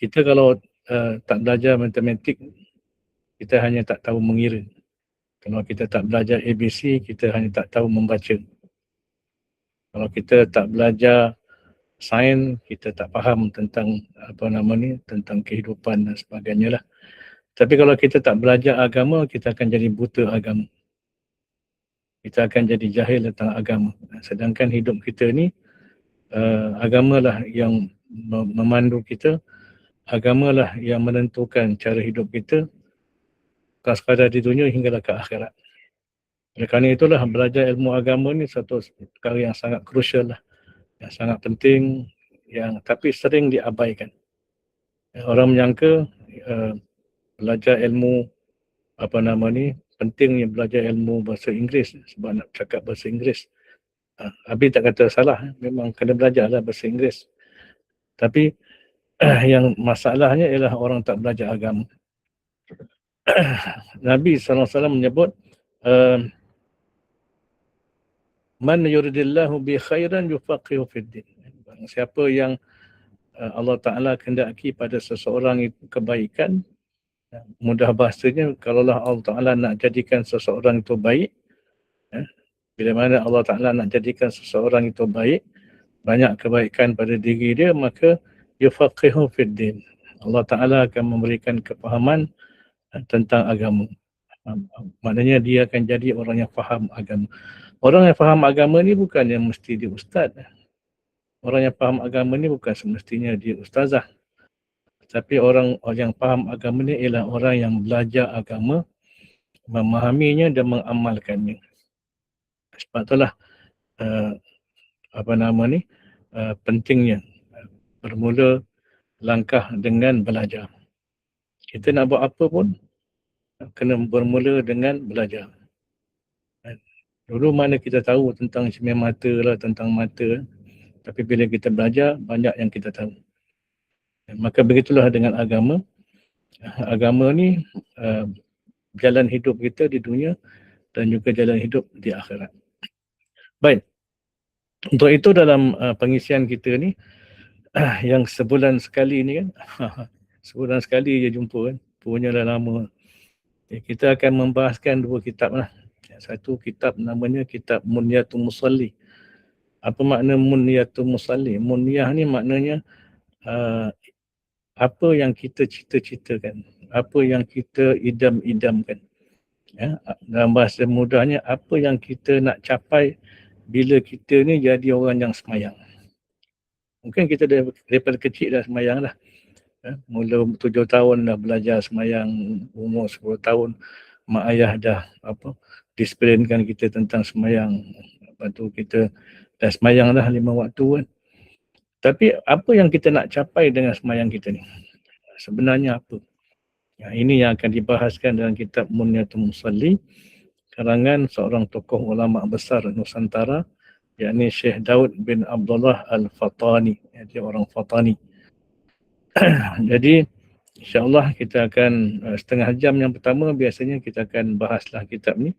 Kita kalau tak belajar matematik, kita hanya tak tahu mengira. Kalau kita tak belajar ABC, kita hanya tak tahu membaca. Kalau kita tak belajar sains, kita tak faham tentang tentang kehidupan dan sebagainya lah. Tapi kalau kita tak belajar agama, kita akan jadi buta agama. Kita akan jadi jahil tentang agama. Sedangkan hidup kita ni, agamalah yang memandu kita, agamalah yang menentukan cara hidup kita, bukan sekadar di dunia hinggalah ke akhirat. Oleh kerana itulah belajar ilmu agama ni satu perkara yang sangat krusial lah, yang sangat penting, yang tapi sering diabaikan. Orang menyangka belajar ilmu pentingnya belajar ilmu bahasa Inggeris sebab nak cakap bahasa Inggeris. Habis tak kata salah, memang kena belajarlah bahasa Inggeris. Tapi yang masalahnya ialah orang tak belajar agama. Nabi SAW menyebut man yuridillahu bi khairan yufaqihu fid din. Siapa yang Allah Ta'ala kehendaki pada seseorang itu kebaikan, mudah bahasanya, kalaulah Allah Ta'ala nak jadikan seseorang itu baik, bila mana Allah Ta'ala nak jadikan seseorang itu baik, banyak kebaikan pada diri dia, maka yufaqihu fid din. Allah Ta'ala akan memberikan kefahaman tentang agama. Maknanya dia akan jadi orang yang faham agama. Orang yang faham agama ni bukan yang mesti dia ustaz. Orang yang faham agama ni bukan semestinya dia ustazah. Tapi orang yang faham agama ni ialah orang yang belajar agama, memahaminya dan mengamalkannya. Sebab itulah pentingnya bermula langkah dengan belajar. Kita nak buat apa pun kena bermula dengan belajar. Dulu mana kita tahu tentang cermin mata lah, tentang mata. Tapi bila kita belajar, banyak yang kita tahu. Maka begitulah dengan agama. Agama ni jalan hidup kita di dunia dan juga jalan hidup di akhirat. Baik. Untuk itu dalam pengisian kita ni, yang sebulan sekali ni kan, sebulan sekali je jumpa kan, punya dah lama. Kita akan membahaskan dua kitab lah. Satu kitab namanya kitab Munyatul Musalli. Apa makna Munyatul Musalli? Munyah ni maknanya apa yang kita cita-citakan, apa yang kita idam-idamkan. Ya, dalam bahasa mudahnya, apa yang kita nak capai bila kita ni jadi orang yang semayang. Mungkin kita daripada kecil dah semayang lah. Ya, mula 7 tahun dah belajar semayang, umur 10 tahun mak ayah dah disiplinkan kita tentang semayang. Lepas tu kita dah semayang dah 5 waktu kan. Tapi apa yang kita nak capai dengan semayang kita ni? Sebenarnya apa? Ya, ini yang akan dibahaskan dalam kitab Munyatul Musalli karangan seorang tokoh ulama besar Nusantara, yakni Syekh Daud bin Abdullah Al-Fatani. Dia orang Fatani. Jadi insya-Allah kita akan setengah jam yang pertama biasanya kita akan bahaslah kitab ni.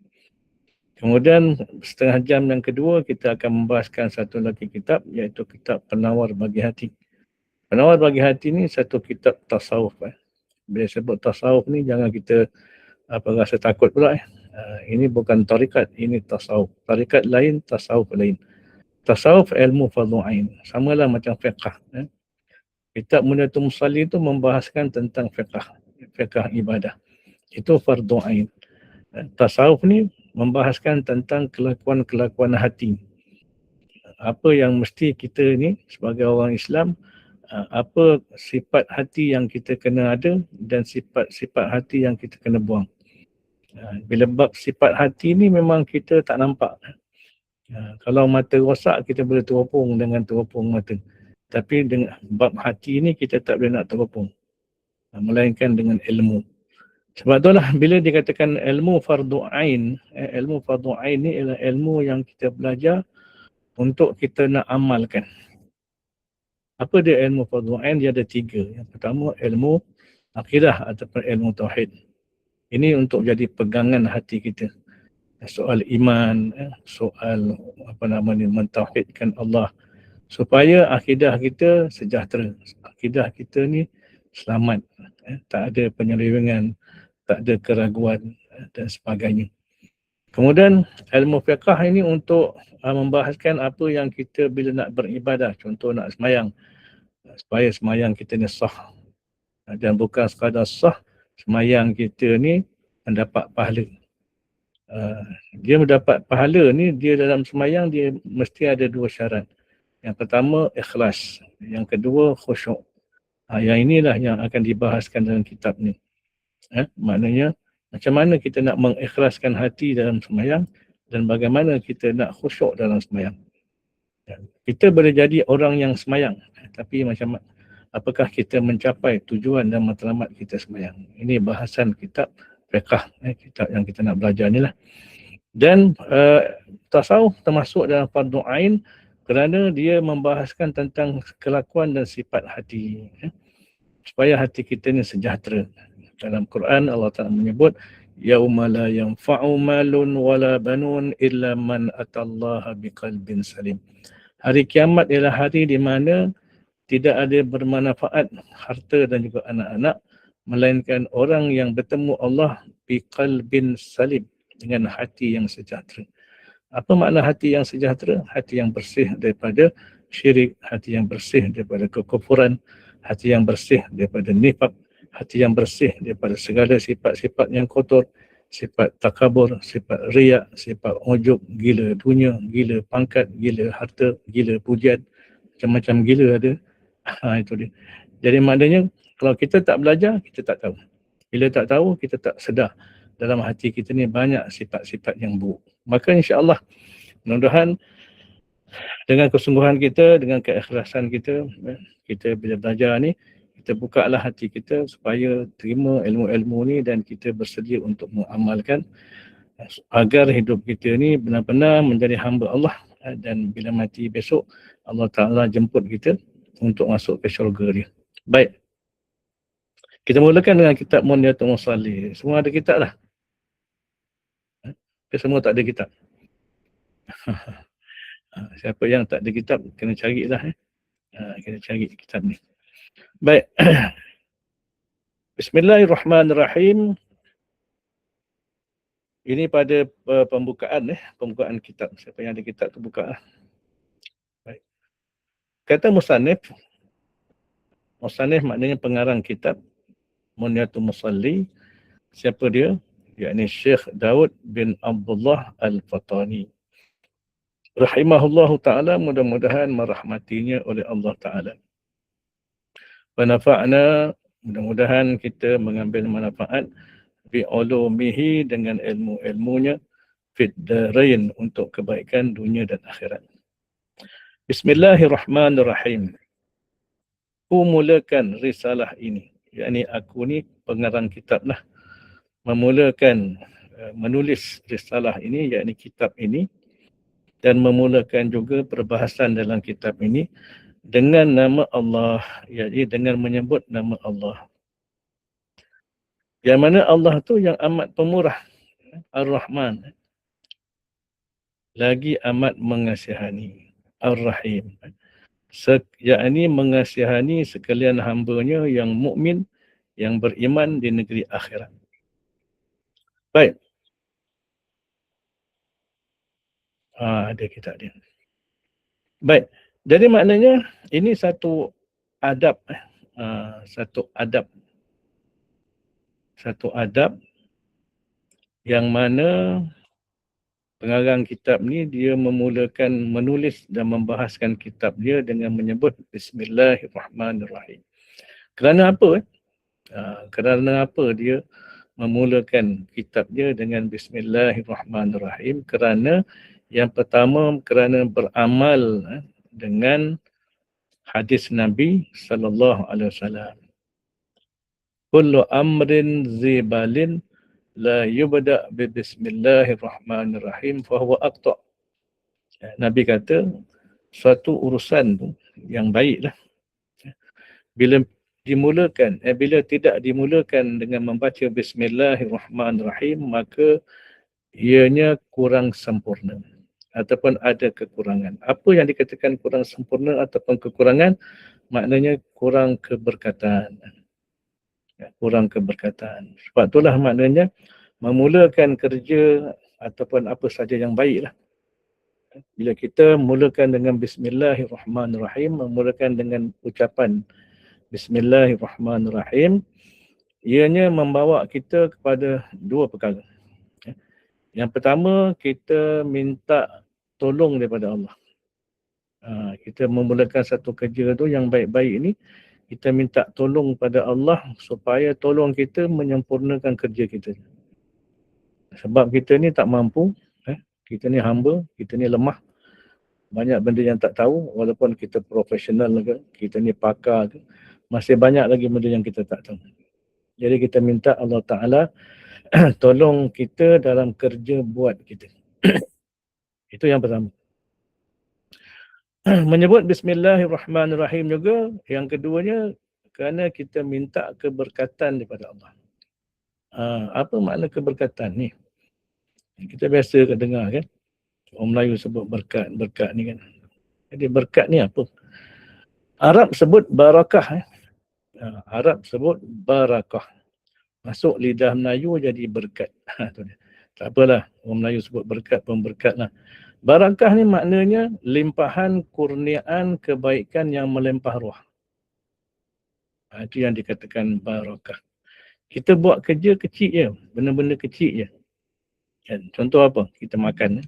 Kemudian setengah jam yang kedua kita akan membahaskan satu lagi kitab, iaitu kitab Penawar Bagi Hati. Penawar Bagi Hati ni satu kitab tasawuf. Bila sebut tasawuf ni jangan kita rasa takut pula. Ini bukan tarikat, ini tasawuf. Tarikat lain, tasawuf lain. Tasawuf ilmu fardhu ain. Samalah macam fiqh. Kitab Munyatul Musalli itu membahaskan tentang fiqh ibadah. Itu fardhu ain. Tasawuf ni membahaskan tentang kelakuan-kelakuan hati. Apa yang mesti kita ni sebagai orang Islam, apa sifat hati yang kita kena ada dan sifat hati yang kita kena buang. Bila bab sifat hati ni memang kita tak nampak. Kalau mata rosak kita boleh teropong dengan teropong mata. Tapi dengan bab hati ni kita tak boleh nak teropong. Melainkan dengan ilmu. Sebab itulah bila dikatakan ilmu fardhu ain, ilmu fardhu ain ni ialah ilmu yang kita belajar untuk kita nak amalkan. Apa dia ilmu fardhu ain? Dia ada 3. Yang pertama ilmu akidah ataupun ilmu tauhid. Ini untuk jadi pegangan hati kita. Soal iman, soal mentauhidkan Allah supaya akidah kita sejahtera. Akidah kita ni selamat, tak ada penyelewengan, tak ada keraguan dan sebagainya. Kemudian ilmu fiqh ini untuk membahaskan apa yang kita bila nak beribadah, contoh nak semayang, supaya semayang kita ni sah, dan bukan sekadar sah, semayang kita ni mendapat pahala. Dia mendapat pahala ni, dia dalam semayang dia mesti ada dua syarat. Yang pertama ikhlas, yang kedua khusyuk. Yang inilah yang akan dibahaskan dalam kitab ni. Maknanya macam mana kita nak mengikhlaskan hati dalam semayang dan bagaimana kita nak khusyuk dalam semayang. Kita boleh jadi orang yang semayang, tapi macam apakah kita mencapai tujuan dan matlamat kita semayang. Ini bahasan kitab fiqh, kitab yang kita nak belajar ni lah. Dan tasawuf termasuk dalam fardu ain kerana dia membahaskan tentang kelakuan dan sifat hati, supaya hati kita ni sejahtera. Dalam Quran Allah Ta'ala menyebut yauma la yanfa'u malun wala banun illa man atallaha biqalbin salim. Hari kiamat ialah hari di mana tidak ada bermanfaat harta dan juga anak-anak melainkan orang yang bertemu Allah biqalbin salim, dengan hati yang sejahtera. Apa makna hati yang sejahtera? Hati yang bersih daripada syirik, hati yang bersih daripada kekufuran, hati yang bersih daripada nifaq, hati yang bersih daripada segala sifat-sifat yang kotor, sifat takabur, sifat riak, sifat ujub, gila dunia, gila pangkat, gila harta, gila pujian, macam-macam gila ada. Itu dia. Jadi maknanya kalau kita tak belajar, kita tak tahu. Bila tak tahu, kita tak sedar dalam hati kita ni banyak sifat-sifat yang buruk. Maka insya-Allah mudah-mudahan dengan kesungguhan kita, dengan keikhlasan kita, kita bila belajar ni, kita bukalah hati kita supaya terima ilmu-ilmu ni dan kita bersedia untuk mengamalkan agar hidup kita ni benar-benar menjadi hamba Allah, dan bila mati besok Allah Ta'ala jemput kita untuk masuk ke syurga dia. Baik. Kita mulakan dengan kitab Munyatul Musalli. Semua ada kitab lah. Semua tak ada kitab. Siapa yang tak ada kitab, kena carilah. Kena cari kitab ni. Baik. Bismillahirrahmanirrahim. Ini pada pembukaan kitab. Siapa yang ada kitab tu buka lah. Baik. Kata musannif maknanya pengarang kitab Munyatul Musalli. Siapa dia? Yakni Syekh Daud bin Abdullah Al-Fatani. Rahimahullahu ta'ala, mudah-mudahan merahmatinya oleh Allah Ta'ala. Wanafa'na, mudah-mudahan kita mengambil manfaat bi'ulumihi, dengan ilmu-ilmunya, fid darain, untuk kebaikan dunia dan akhirat. Bismillahirrahmanirrahim. Aku mulakan risalah ini, yakni aku ni pengarang kitab lah, memulakan menulis risalah ini, yakni kitab ini, dan memulakan juga perbahasan dalam kitab ini dengan nama Allah, yakni dengan menyebut nama Allah. Yang mana Allah tu yang amat pemurah, Ar-Rahman, lagi amat mengasihani, Ar-Rahim, yakni mengasihani sekalian hamba-Nya yang mukmin, yang beriman di negeri akhirat. Baik. Ada kitab dia. Baik. Jadi maknanya ini satu adab, satu adab yang mana pengarang kitab ni dia memulakan menulis dan membahaskan kitab dia dengan menyebut Bismillahirrahmanirrahim. Kerana apa? Kerana apa dia memulakan kitab dia dengan Bismillahirrahmanirrahim? Kerana yang pertama, kerana beramal dengan hadis Nabi sallallahu alaihi wasallam. Kullu amrin zibalin la yubda bi bismillahirrahmanirrahim fa huwa aqta. Nabi kata suatu urusan tu yang baiklah bila dimulakan, bila tidak dimulakan dengan membaca Bismillahirrahmanirrahim, maka ianya kurang sempurna ataupun ada kekurangan. Apa yang dikatakan kurang sempurna ataupun kekurangan? Maknanya kurang keberkatan. kurang keberkatan. Sebab itulah maknanya memulakan kerja ataupun apa saja yang baik lah. Bila kita mulakan dengan Bismillahirrahmanirrahim, memulakan dengan ucapan Bismillahirrahmanirrahim, ianya membawa kita kepada dua perkara. Yang pertama, kita minta tolong daripada Allah. Kita memulakan satu kerja tu yang baik-baik ni, kita minta tolong pada Allah supaya tolong kita menyempurnakan kerja kita. Sebab kita ni tak mampu, kita ni hamba, kita ni lemah. Banyak benda yang tak tahu, walaupun kita profesional ke, kita ni pakar ke, masih banyak lagi benda yang kita tak tahu. Jadi kita minta Allah Ta'ala tolong kita dalam kerja buat kita. Itu yang pertama. Menyebut Bismillahirrahmanirrahim juga, yang keduanya kerana kita minta keberkatan daripada Allah. Apa makna keberkatan ni? Kita biasa dengar kan, orang Melayu sebut berkat ni kan. Jadi berkat ni apa? Arab sebut barakah. Arab sebut barakah. Masuk lidah Melayu jadi berkat. Tak apalah, orang Melayu sebut berkat pun berkat lah. Barakah ni maknanya limpahan kurniaan kebaikan yang melimpah ruah. Itu yang dikatakan barakah. Kita buat kerja kecil je, benda-benda kecil je. Contoh apa? Kita makan.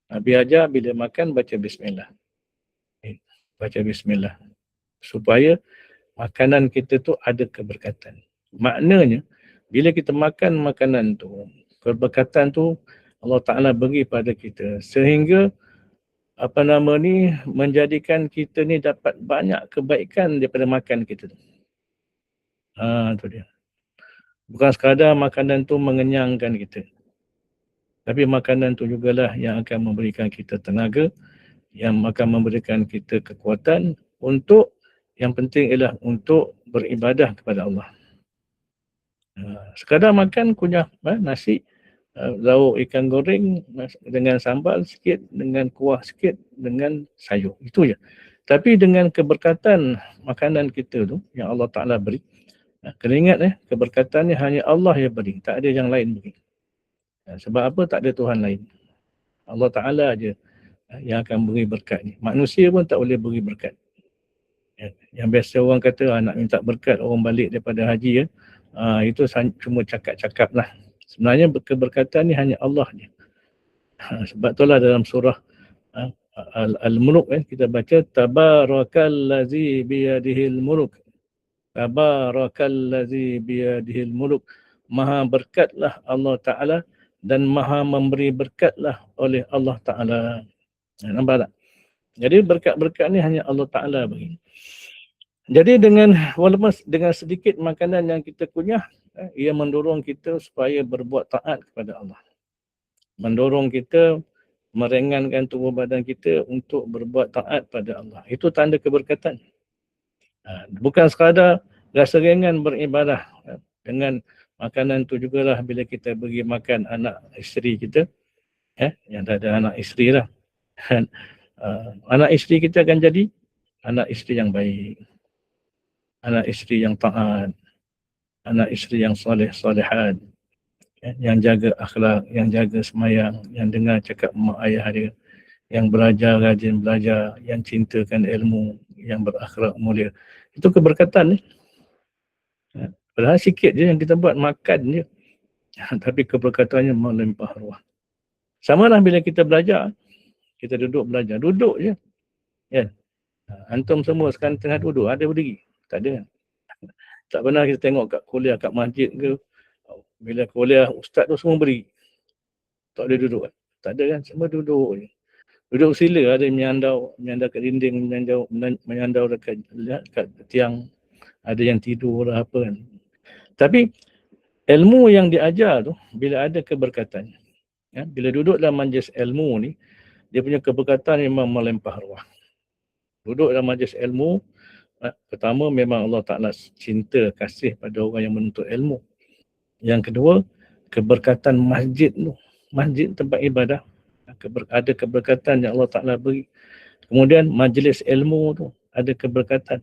Nabi ajar bila makan baca bismillah. Baca bismillah. Supaya makanan kita tu ada keberkatan. Maknanya, bila kita makan makanan tu, keberkatan tu Allah Ta'ala beri pada kita. Sehingga, menjadikan kita ni dapat banyak kebaikan daripada makan kita tu. Tu dia. Bukan sekadar makanan tu mengenyangkan kita. Tapi makanan tu jugalah yang akan memberikan kita tenaga, yang akan memberikan kita kekuatan untuk, yang penting ialah untuk beribadah kepada Allah. Sekadar makan kunyah nasi, lauk ikan goreng dengan sambal sikit, dengan kuah sikit, dengan sayur. Itu je. Tapi dengan keberkatan makanan kita tu yang Allah Ta'ala beri, kena ingat keberkatan ni hanya Allah yang beri, tak ada yang lain beri. Sebab apa? Tak ada Tuhan lain. Allah Ta'ala aja yang akan beri berkat ni. Manusia pun tak boleh beri berkat. Yang biasa orang kata nak minta berkat orang balik daripada haji itu cuma cakap-cakap lah. Sebenarnya keberkatan ni hanya Allah je. Sebab itulah dalam surah Al-Mulk kita baca Tabarakallazi biyadihil muluk. Tabarakallazi biyadihil muluk. Maha berkatlah Allah Ta'ala dan maha memberi berkatlah oleh Allah Ta'ala. Nampak tak? Jadi berkat-berkat ni hanya Allah Ta'ala bagi. Jadi walaupun dengan sedikit makanan yang kita kunyah, ia mendorong kita supaya berbuat taat kepada Allah. Mendorong kita meringankan tubuh badan kita untuk berbuat taat pada Allah. Itu tanda keberkatan. Bukan sekadar rasa ringan beribadah. Dengan makanan tu jugalah bila kita bagi makan anak isteri kita, yang dah ada anak isteri lah. Anak isteri kita akan jadi anak isteri yang baik, anak isteri yang taat, anak isteri yang soleh-solehat, yang jaga akhlak, yang jaga semayang, yang dengar cakap mak ayah dia, yang belajar, rajin belajar, yang cintakan ilmu, yang berakhlak mulia. Itu keberkatan ni. Padahal sikit je yang kita buat, makan je. Tapi keberkatannya melimpah ruah. Sama lah bila kita belajar. Kita duduk belajar. Duduk je. Kan? Antum semua sekarang tengah duduk. Ada berdiri? Tak ada kan? Tak pernah kita tengok kat kuliah, kat masjid ke. Bila kuliah, ustaz tu semua berdiri. Tak boleh duduk kan? Tak ada kan? Semua duduk je. Duduk sila. Ada yang menyandau kat dinding, menyandau dekat tiang. Ada yang tidur lah apa kan. Tapi ilmu yang diajar tu, bila ada keberkatan, bila duduk dalam majlis ilmu ni, dia punya keberkatan memang melimpah ruah. Duduk dalam majlis ilmu, pertama memang Allah Ta'ala cinta, kasih pada orang yang menuntut ilmu. Yang kedua, keberkatan masjid tu, masjid tempat ibadah, ada keberkatan yang Allah Ta'ala beri. Kemudian majlis ilmu tu, ada keberkatan.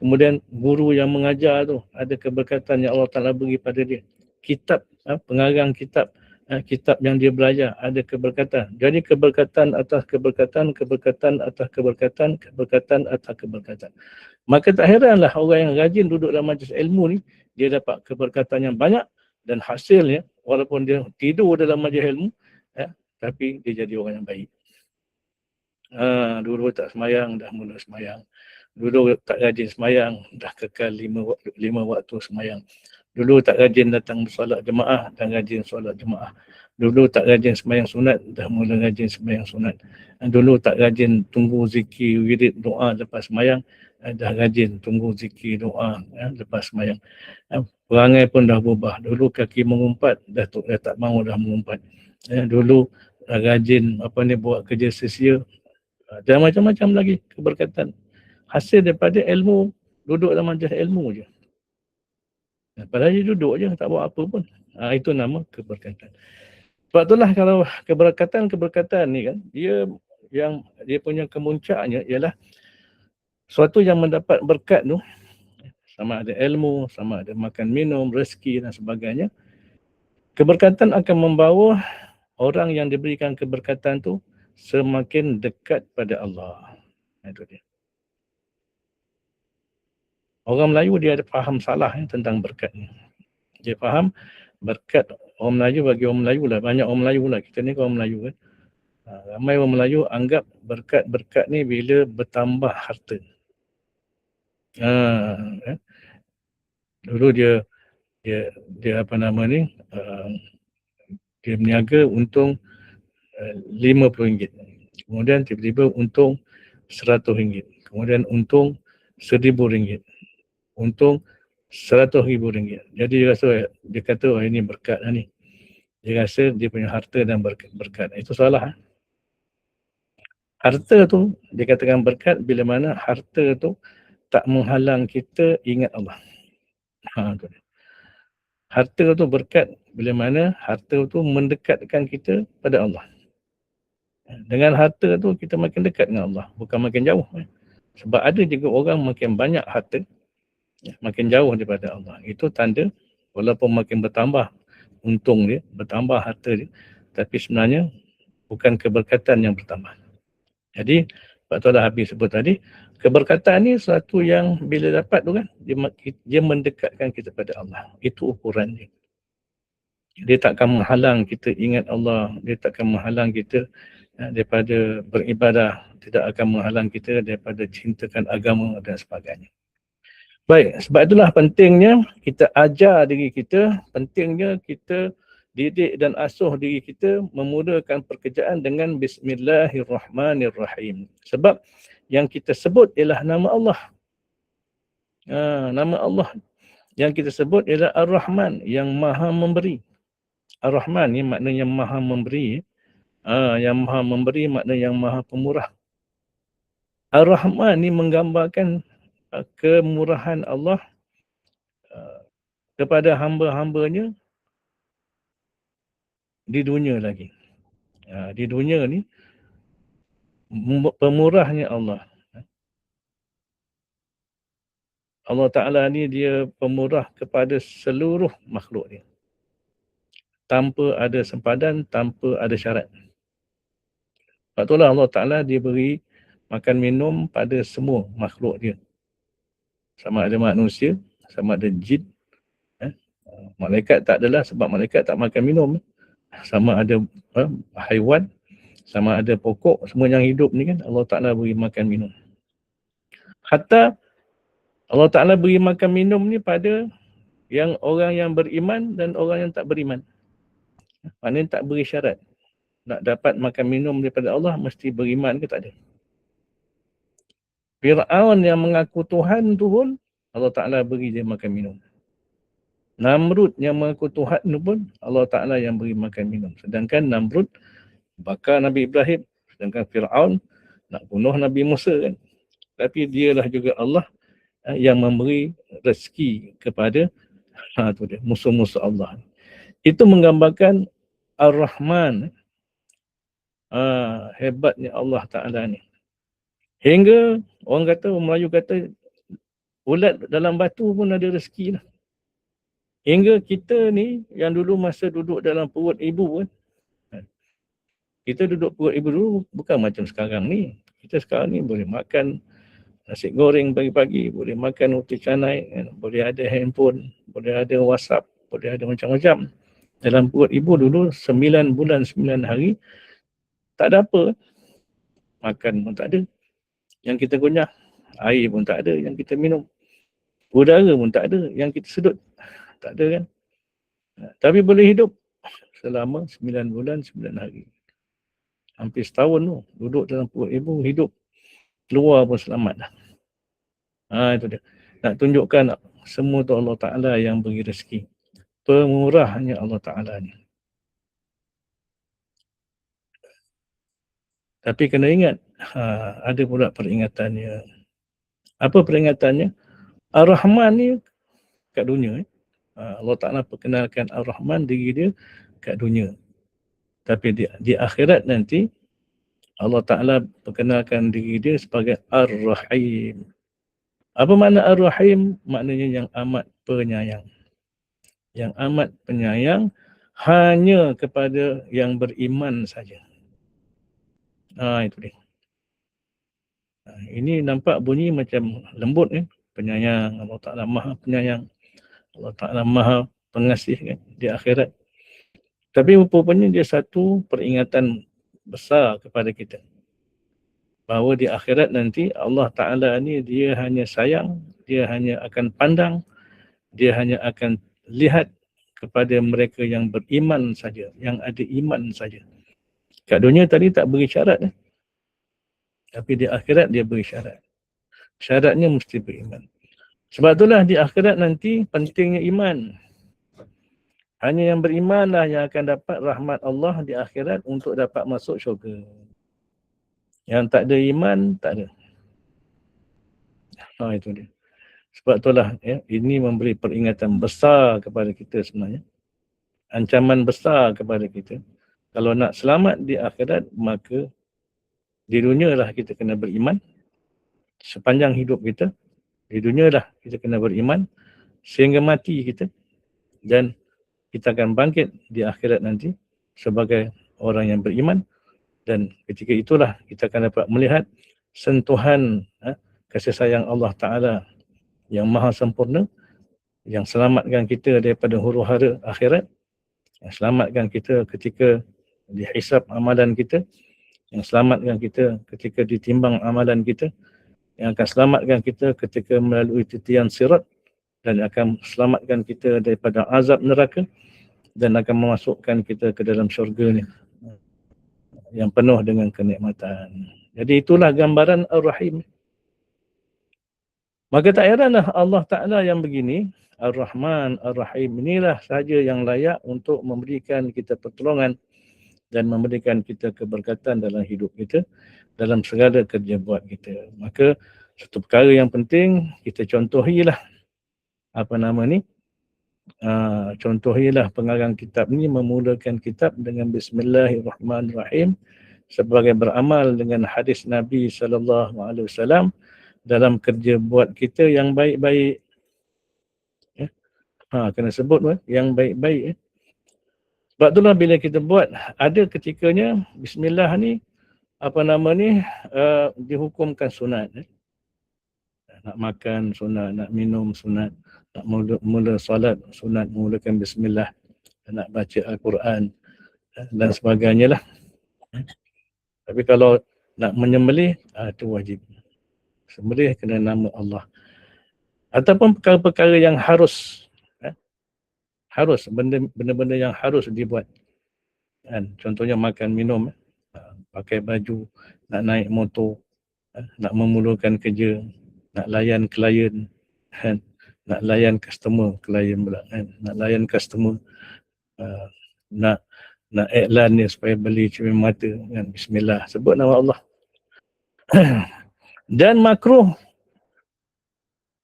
Kemudian guru yang mengajar tu ada keberkatan yang Allah Ta'ala beri pada dia. Kitab, pengarang kitab, kitab yang dia belajar ada keberkatan. Jadi keberkatan atas keberkatan, keberkatan atas keberkatan, keberkatan atas keberkatan. Maka tak heranlah orang yang rajin duduk dalam majlis ilmu ni, dia dapat keberkatan yang banyak dan hasilnya walaupun dia tidur dalam majlis ilmu, tapi dia jadi orang yang baik. Dulu tak semayang, dah mula semayang. Dulu tak rajin semayang, dah kekal lima waktu semayang. Dulu tak rajin datang solat jemaah, dah rajin solat jemaah. Dulu tak rajin semayang sunat, dah mula rajin semayang sunat. Dulu tak rajin tunggu zikir, wirid, doa lepas semayang, dah rajin tunggu zikir, doa lepas semayang. Perangai pun dah berubah. Dulu kaki mengumpat, dah tak mahu dah mengumpat. Dulu rajin buat kerja sesia, dan macam-macam lagi keberkatan. Hasil daripada ilmu, duduk dalam majlis ilmu je. Padahal dia duduk je, tak buat apa pun. Itu nama keberkatan. Sebab itulah kalau keberkatan ni kan, dia punya kemuncaknya ialah suatu yang mendapat berkat tu, sama ada ilmu, sama ada makan minum, rezeki dan sebagainya. Keberkatan akan membawa orang yang diberikan keberkatan tu semakin dekat pada Allah. Itu dia. Orang Melayu dia ada faham salah tentang berkat ni. Dia faham berkat orang Melayu bagi orang Melayu lah. Banyak orang Melayu lah. Kita ni orang Melayu kan. Ramai orang Melayu anggap berkat ni bila bertambah harta. Dulu dia dia berniaga untung RM50. Kemudian tiba-tiba untung RM100. Kemudian untung RM1,000. Untung RM100,000. Jadi dia kata ini berkat lah ni. Dia rasa dia punya harta dan berkat. Itu salah. Harta tu dia katakan berkat bila mana harta tu tak menghalang kita ingat Allah. Harta tu berkat bila mana harta tu mendekatkan kita pada Allah. Dengan harta tu kita makin dekat dengan Allah, bukan makin jauh. Sebab ada juga orang makin banyak harta, makin jauh daripada Allah. Itu tanda walaupun makin bertambah untung dia, bertambah harta dia, tapi sebenarnya bukan keberkatan yang bertambah. Jadi, sebab tu dah habis sebut tadi, keberkatan ni sesuatu yang bila dapat tu kan, dia mendekatkan kita pada Allah. Itu ukuran dia. Dia takkan menghalang kita ingat Allah, dia takkan menghalang kita daripada beribadah, tidak akan menghalang kita daripada cintakan agama dan sebagainya. Baik, sebab itulah pentingnya kita ajar diri kita, pentingnya kita didik dan asuh diri kita memulakan pekerjaan dengan Bismillahirrahmanirrahim. Sebab yang kita sebut ialah nama Allah. Nama Allah yang kita sebut ialah Ar-Rahman, yang maha memberi. Ar-Rahman ni maknanya maha memberi. Yang maha memberi maknanya yang maha pemurah. Ar-Rahman ni menggambarkan kemurahan Allah kepada hamba-hambanya di dunia lagi. Di dunia ni pemurahnya Allah. Allah Ta'ala ni dia pemurah kepada seluruh makhluk dia. Tanpa ada sempadan, tanpa ada syarat. Sebab itulah Allah Ta'ala dia beri makan minum pada semua makhluk dia. Sama ada manusia, sama ada jin. Malaikat tak adalah sebab malaikat tak makan minum. Sama ada haiwan, sama ada pokok, semua yang hidup ni kan Allah Ta'ala beri makan minum. Hatta Allah Ta'ala beri makan minum ni pada yang orang yang beriman dan orang yang tak beriman. Maknanya tak beri syarat. Nak dapat makan minum daripada Allah mesti beriman ke tak ada. Fir'aun yang mengaku Tuhan tu pun Allah Ta'ala beri dia makan minum. Namrud yang mengaku Tuhan tu pun Allah Ta'ala yang beri makan minum. Sedangkan Namrud bakar Nabi Ibrahim. Sedangkan Fir'aun nak bunuh Nabi Musa kan. Tapi dialah juga Allah yang memberi rezeki kepada musuh-musuh Allah. Itu menggambarkan Ar-Rahman. Hebatnya Allah Ta'ala ni. Hingga orang Melayu kata Ulat dalam batu pun ada rezeki lah. Hingga kita ni yang dulu masa duduk dalam perut ibu kan, kita duduk perut ibu dulu bukan macam sekarang ni. Kita sekarang ni boleh makan nasi goreng pagi-pagi, boleh makan roti canai, kan? Boleh ada handphone, boleh ada WhatsApp, boleh ada macam-macam. Dalam perut ibu dulu 9 bulan 9 hari tak ada apa. Makan pun tak ada. Yang kita kunyah, air pun tak ada yang kita minum. Udara pun tak ada yang kita sedut. Tak ada kan. Tapi boleh hidup selama 9 bulan 9 hari. Hampir setahun tu duduk dalam perut ibu, hidup. Keluar pun selamat dah. Itu dia. Nak tunjukkan semua tu Allah Ta'ala yang beri rezeki. Pemurahnya Allah Ta'ala ni. Tapi kena ingat, ada pula peringatannya. Apa peringatannya? Ar-Rahman ni kat dunia. Allah Ta'ala perkenalkan Ar-Rahman diri dia kat dunia. Tapi di akhirat nanti, Allah Ta'ala perkenalkan diri dia sebagai Ar-Rahim. Apa makna Ar-Rahim? Maknanya yang amat penyayang. Yang amat penyayang hanya kepada yang beriman saja. Itu dia. Ini nampak bunyi macam lembut kan. Penyayang. Allah Ta'ala maha penyayang. Allah Ta'ala maha pengasih kan di akhirat. Tapi rupanya dia satu peringatan besar kepada kita. Bahawa di akhirat nanti Allah Ta'ala ni dia hanya sayang, dia hanya akan pandang, dia hanya akan lihat kepada mereka yang beriman saja, yang ada iman saja. Kat dunia tadi tak beri syarat. Tapi di akhirat dia beri syarat. Syaratnya mesti beriman. Sebab itulah di akhirat nanti pentingnya iman. Hanya yang berimanlah yang akan dapat rahmat Allah di akhirat untuk dapat masuk syurga. Yang tak ada iman, tak ada. Itu dia. Sebab itulah ini memberi peringatan besar kepada kita sebenarnya. Ancaman besar kepada kita. Kalau nak selamat di akhirat, maka di dunia lah kita kena beriman. Sepanjang hidup kita, di dunia lah kita kena beriman. Sehingga mati kita. Dan kita akan bangkit di akhirat nanti sebagai orang yang beriman. Dan ketika itulah kita akan dapat melihat sentuhan kasih sayang Allah Ta'ala yang maha sempurna, yang selamatkan kita daripada huru-hara akhirat, yang selamatkan kita ketika dihisap amalan kita, yang selamatkan kita ketika ditimbang amalan kita, yang akan selamatkan kita ketika melalui titian sirat, dan akan selamatkan kita daripada azab neraka, dan akan memasukkan kita ke dalam syurga ni yang penuh dengan kenikmatan. Jadi itulah gambaran Ar-Rahim. Maka tak heranlah Allah Ta'ala yang begini, Ar-Rahman, Ar-Rahim, inilah sahaja yang layak untuk memberikan kita pertolongan dan memberikan kita keberkatan dalam hidup kita, dalam segala kerja buat kita. Maka satu perkara yang penting kita contohilah contohilah pengarang kitab ni memulakan kitab dengan Bismillahirrahmanirrahim sebagai beramal dengan hadis Nabi SAW dalam kerja buat kita yang baik-baik. Kena sebut yang baik-baik. Sebab itulah bila kita buat, ada ketikanya Bismillah ni dihukumkan sunat. Nak makan sunat, nak minum sunat, nak mula solat sunat, mulakan Bismillah, nak baca Al-Quran dan sebagainya lah. Tapi kalau nak menyembelih, itu wajib. Sembelih kena nama Allah. Ataupun perkara-perkara yang harus, benda-benda yang harus dibuat. Contohnya makan, minum, pakai baju, nak naik motor, nak memulakan kerja, nak layan klien, nak layan customer, klien pula, nak layan customer, nak iklan ni supaya beli cermin mata, Bismillah, sebut nama Allah. Dan makruh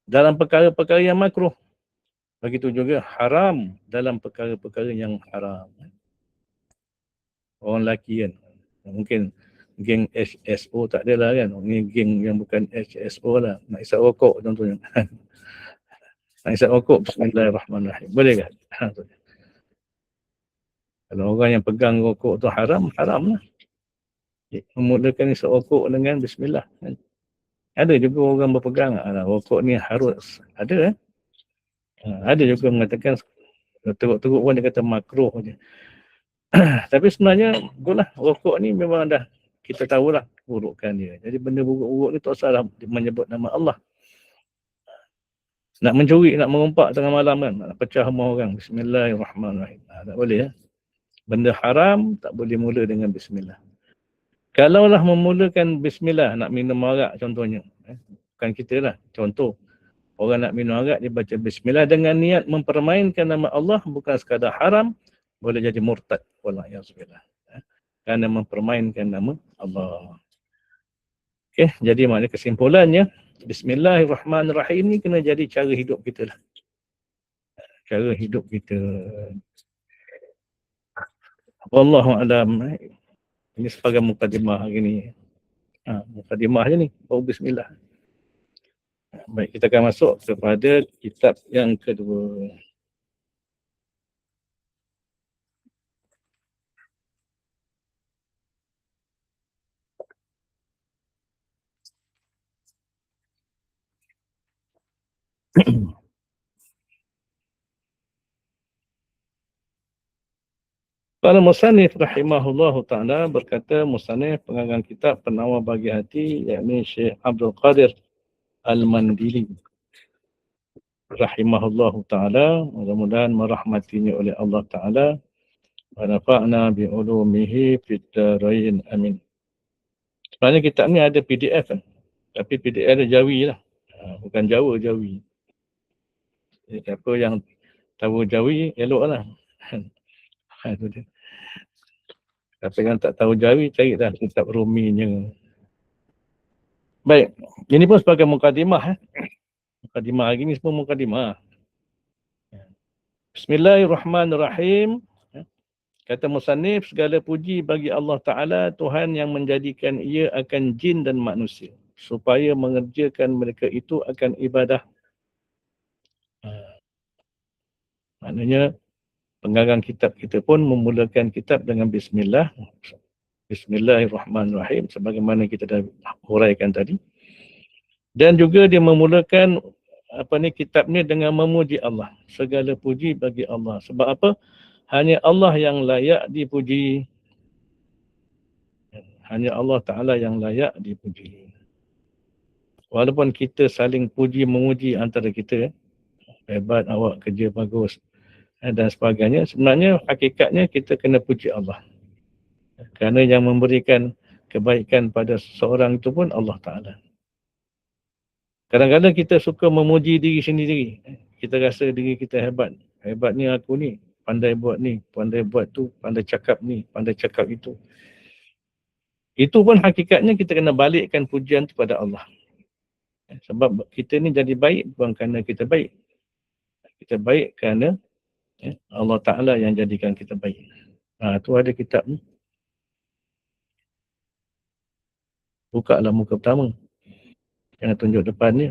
dalam perkara-perkara yang makruh. Begitu juga haram dalam perkara-perkara yang haram. Orang lelaki kan, mungkin geng HSO tak adalah kan, ini geng yang bukan HSO lah, nak isap rokok contohnya. Nak isap rokok, bismillahirrahmanirrahim. Boleh kan? Kalau orang yang pegang rokok tu haram, haram lah. Memulakan isap rokok dengan bismillah. Ada juga orang berpegang, rokok ni harus. Ada. Ada juga mengatakan, teruk-teruk pun dia kata makruh je. Tapi sebenarnya, rokok ni memang dah kita tahulah burukan dia. Jadi benda buruk-buruk ni tak salah menyebut nama Allah. Nak mencuri, nak merompak tengah malam kan, nak pecah rumah orang, bismillahirrahmanirrahim. Tak boleh. Benda haram tak boleh mula dengan bismillah. Kalaulah memulakan bismillah, nak minum arak contohnya. Bukan kita lah, contoh. Orang nak minum arak, dia baca bismillah dengan niat mempermainkan nama Allah, bukan sekadar haram, boleh jadi murtad. Wallahualam. Kerana mempermainkan nama Allah. Okey, jadi maknanya kesimpulannya, bismillahirrahmanirrahim ni kena jadi cara hidup kita lah. Cara hidup kita. Wallahualam. Ini sebagai mukadimah hari ni. Mukadimah je ni. Oh, bismillah. Baik, kita akan masuk kepada kitab yang kedua. Kalau Musannif rahimahullahu ta'ala berkata, Musannif pengarang kitab Penawar Bagi Hati, yakni Syekh Abdul Qadir Al-Mandili rahimahullahu ta'ala, mudah-mudahan merahmatinya oleh Allah ta'ala, wa nafa'na bi'ulumihi fid darain amin. Sebenarnya kitab ni ada PDF kan, tapi PDF ada Jawi lah, bukan Jawa, Jawi. Jadi siapa yang tahu Jawi, elok lah. Itu dia. Tapi yang tak tahu Jawi, carilah kitab Ruminya. Baik, ini pun sebagai mukadimah. Mukadimah hari ni semua mukadimah. Bismillahirrahmanirrahim. Kata Musannif, segala puji bagi Allah Ta'ala, Tuhan yang menjadikan ia akan jin dan manusia, supaya mengerjakan mereka itu akan ibadah. Maknanya, pengarang kitab kita pun memulakan kitab dengan Bismillah. Bismillahirrahmanirrahim, sebagaimana kita dah huraikan tadi. Dan juga dia memulakan kitab ni dengan memuji Allah. Segala puji bagi Allah. Sebab apa? Hanya Allah yang layak dipuji. Hanya Allah Ta'ala yang layak dipuji. Walaupun kita saling puji memuji antara kita, hebat, awak kerja bagus dan sebagainya, sebenarnya hakikatnya kita kena puji Allah. Kerana yang memberikan kebaikan pada seseorang itu pun Allah Ta'ala. Kadang-kadang kita suka memuji diri sendiri. Kita rasa diri kita hebat. Hebatnya aku ni, pandai buat ni, pandai buat tu, pandai cakap ni, pandai cakap itu. Itu pun hakikatnya kita kena balikkan pujian itu pada Allah. Sebab kita ni jadi baik bukan kerana kita baik. Kita baik kerana Allah Ta'ala yang jadikan kita baik. Tu ada kitab ni. Buka lah muka pertama. Jangan tunjuk depan ni.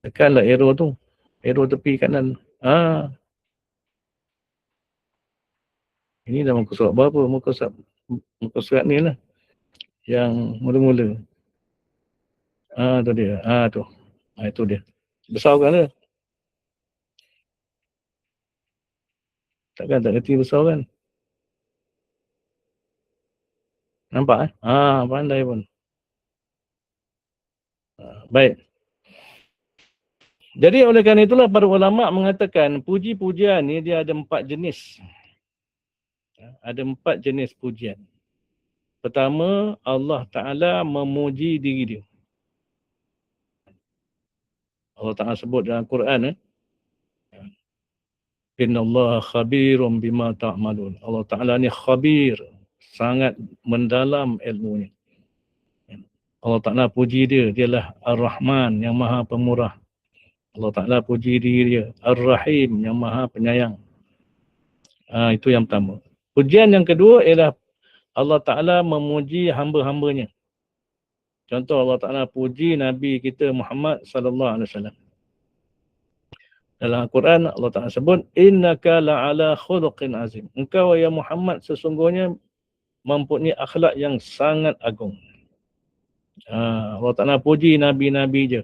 Tekanlah arrow tu. Arrow tepi kanan. Ini dah muka surat berapa? Muka surat ni lah. Yang mula-mula. Tu dia. Tu. Itu dia. Besar kan dia? Takkan tak kerti besar kan? Nampak pandai pun. Baik. Jadi oleh kerana itulah para ulama' mengatakan puji-pujian ni dia ada 4 jenis. Ada 4 jenis pujian. Pertama, Allah Ta'ala memuji diri dia. Allah Ta'ala sebut dalam Quran. Inna Allah khabirum bima ta'malun. Allah Ta'ala ni khabir. Sangat mendalam ilmunya. Allah Ta'ala puji dia. Dialah Ar-Rahman yang maha pemurah. Allah Ta'ala puji diri dia. Ar-Rahim yang maha penyayang. Itu yang pertama. Pujian yang kedua ialah Allah Ta'ala memuji hamba-hambanya. Contoh Allah Ta'ala puji Nabi kita Muhammad sallallahu alaihi wasallam. Dalam Al-Quran Allah Ta'ala sebut, innaka la'ala khuluqin azim. Engkau ya Muhammad sesungguhnya mempunyai akhlak yang sangat agung. Allah Ta'ala puji Nabi-Nabi je.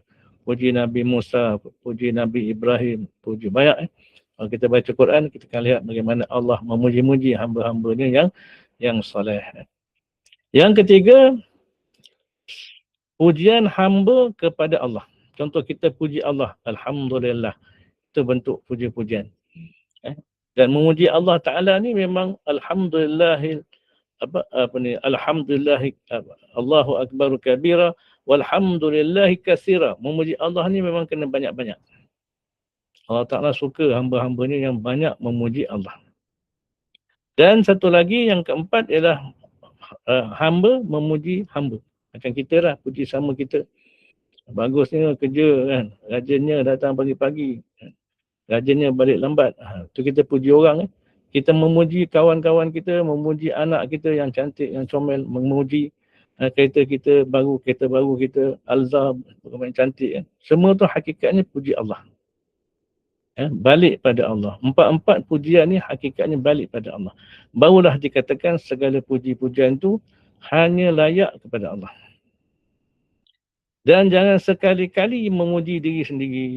Puji Nabi Musa, puji Nabi Ibrahim, puji banyak. Kalau kita baca Quran, kita akan lihat bagaimana Allah memuji-muji hamba-hambanya yang soleh. Yang ketiga, pujian hamba kepada Allah. Contoh kita puji Allah, Alhamdulillah. Itu bentuk puji-pujian. Dan memuji Allah Ta'ala ni memang Alhamdulillah, Alhamdulillah, Allahu Akbar kabira, walhamdulillah katsira. Memuji Allah ni memang kena banyak-banyak. Allah Ta'ala suka hamba-hambanya yang banyak memuji Allah. Dan satu lagi yang keempat ialah hamba memuji hamba. Macam kita lah, puji sama kita. Bagusnya kerja kan, rajinnya datang pagi-pagi, rajinnya balik lambat. Tu kita puji orang. Kita memuji kawan-kawan kita, memuji anak kita yang cantik, yang comel, memuji kereta baru kita, Alza, yang cantik kan. Semua tu hakikatnya puji Allah. Balik pada Allah. Empat-empat pujian ni hakikatnya balik pada Allah. Barulah dikatakan segala puji-pujian tu hanya layak kepada Allah. Dan jangan sekali-kali memuji diri sendiri.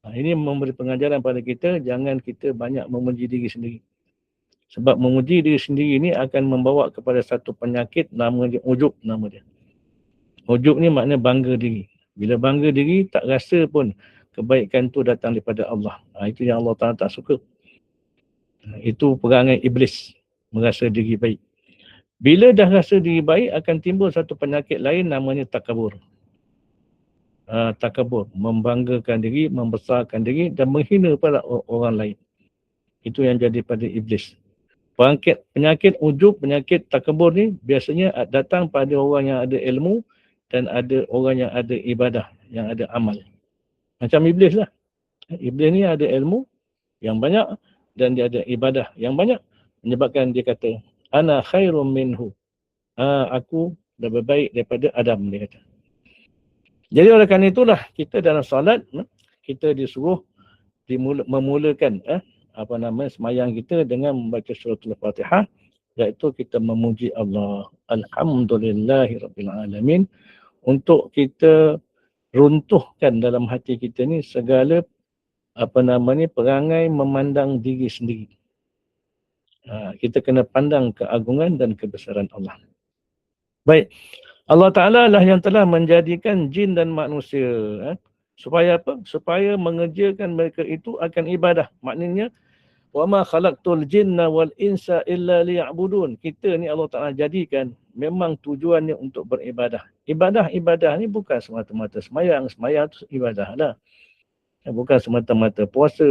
Ini memberi pengajaran pada kita, jangan kita banyak memuji diri sendiri. Sebab memuji diri sendiri ni akan membawa kepada satu penyakit, nama dia ujub nama dia. Ujub ni maknanya bangga diri. Bila bangga diri, tak rasa pun kebaikan tu datang daripada Allah. Itu yang Allah Ta'ala tak suka. Itu perangai iblis, merasa diri baik. Bila dah rasa diri baik, akan timbul satu penyakit lain namanya takabur. Takabur, membanggakan diri, membesarkan diri dan menghina pada orang lain. Itu yang jadi pada iblis. Penyakit ujub, penyakit takabur ni biasanya datang pada orang yang ada ilmu dan ada orang yang ada ibadah, yang ada amal. Macam iblis lah. Iblis ni ada ilmu yang banyak dan dia ada ibadah yang banyak. Menyebabkan dia kata, ana khairum minhu. Aku lebih baik daripada Adam, dia kata. Jadi oleh kerana itulah kita dalam solat, kita disuruh memulakan semayang kita dengan membaca suratul Fatihah, iaitu kita memuji Allah. Alhamdulillahirabbil alamin, untuk kita runtuhkan dalam hati kita ni segala perangai memandang diri sendiri. Kita kena pandang keagungan dan kebesaran Allah. Baik, Allah Ta'ala lah yang telah menjadikan jin dan manusia. Supaya apa? Supaya mengerjakan mereka itu akan ibadah. Maknanya, وَمَا خَلَقْتُ الْجِنَّ وَالْإِنْسَ إِلَّا لِيَعْبُدُونَ. Kita ni Allah Ta'ala jadikan memang tujuannya untuk beribadah. Ibadah ni bukan semata-mata semayang. Semayang tu ibadah lah. Bukan semata-mata puasa.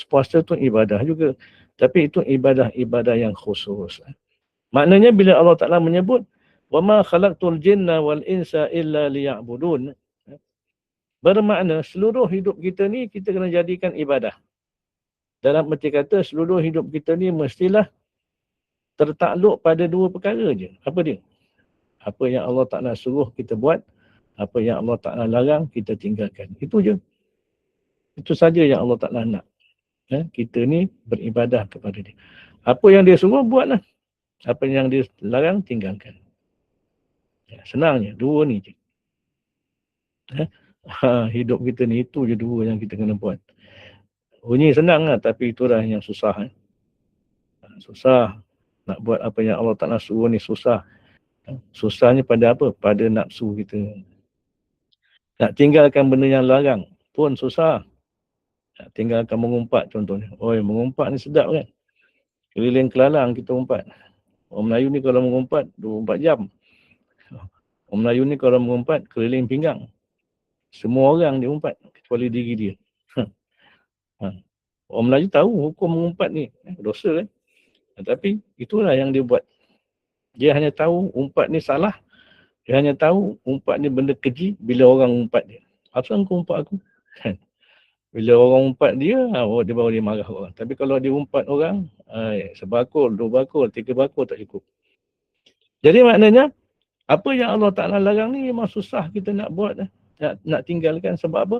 Puasa tu ibadah juga. Tapi itu ibadah-ibadah yang khusus. Maknanya bila Allah Ta'ala menyebut وَمَا خَلَقْتُ الْجِنَّ وَالْإِنْسَ إِلَّا لِيَعْبُدُونَ, bermakna seluruh hidup kita ni kita kena jadikan ibadah. Dalam erti kata seluruh hidup kita ni mestilah tertakluk pada dua perkara je. Apa dia? Apa yang Allah Ta'ala suruh kita buat, apa yang Allah Ta'ala larang kita tinggalkan. Itu je. Itu saja yang Allah Ta'ala nak. Kita ni beribadah kepada dia. Apa yang dia suruh buatlah. Apa yang dia larang tinggalkan. Senangnya, dua ni je. Hidup kita ni itu je dua yang kita kena buat. Bunyi senang lah, tapi itulah yang susah. Susah nak buat apa yang Allah Ta'ala suruh ni, susah. Susahnya pada apa? Pada nafsu kita. Nak tinggalkan benda yang larang pun susah. Nak tinggalkan mengumpat contohnya. Mengumpat ni sedap kan? Keliling kelalang kita umpat. Orang Melayu ni kalau mengumpat 24 jam. Orang Melayu ni kalau mengumpat keliling pinggang. Semua orang dia umpat kecuali diri dia. Orang Melayu tahu hukum mengumpat ni dosa kan. Tapi itulah yang dia buat. Dia hanya tahu umpat ni salah. Dia hanya tahu umpat ni benda keji bila orang umpat dia. Apa kau umpat aku? Bila orang umpat dia, dia baru dia marah orang. Tapi kalau dia umpat orang, sebakul, 2 bakul, 3 bakul tak cukup. Jadi maknanya, apa yang Allah Ta'ala larang ni memang susah kita nak buat, nak tinggalkan. Sebab apa?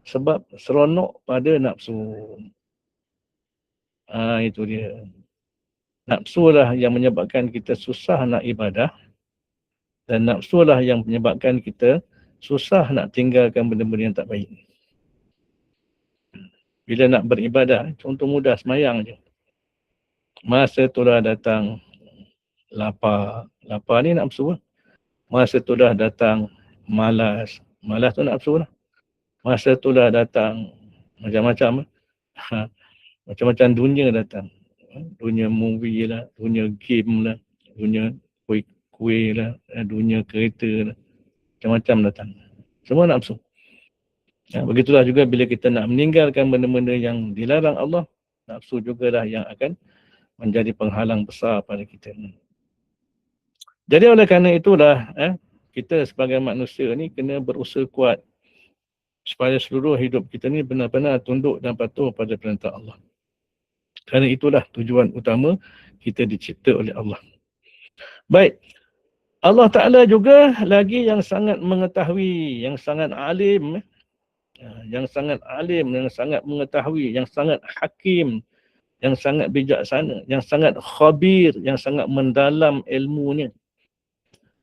Sebab seronok pada nafsu. Itu dia. Nafsu lah yang menyebabkan kita susah nak ibadah, dan nafsu lah yang menyebabkan kita susah nak tinggalkan benda-benda yang tak baik. Bila nak beribadah, contoh mudah, semayang je. Masa tu dah datang lapar. Lapar ni nafsu lah. Masa tu dah datang malas. Malas tu nafsu lah. Masa tu dah datang macam-macam. Macam-macam dunia datang. Dunia movie lah, dunia game lah, dunia kuih lah, dunia kereta lah. Macam-macam datang. Semua nafsu. Begitulah juga bila kita nak meninggalkan benda-benda yang dilarang Allah, nafsu jugalah yang akan menjadi penghalang besar pada kita. Jadi oleh kerana itulah, kita sebagai manusia ni kena berusaha kuat supaya seluruh hidup kita ni benar-benar tunduk dan patuh pada perintah Allah. Kerana itulah tujuan utama kita dicipta oleh Allah. Baik, Allah Ta'ala juga lagi yang sangat mengetahui, yang sangat alim, yang sangat mengetahui, yang sangat hakim, yang sangat bijaksana, yang sangat khabir, yang sangat mendalam ilmunya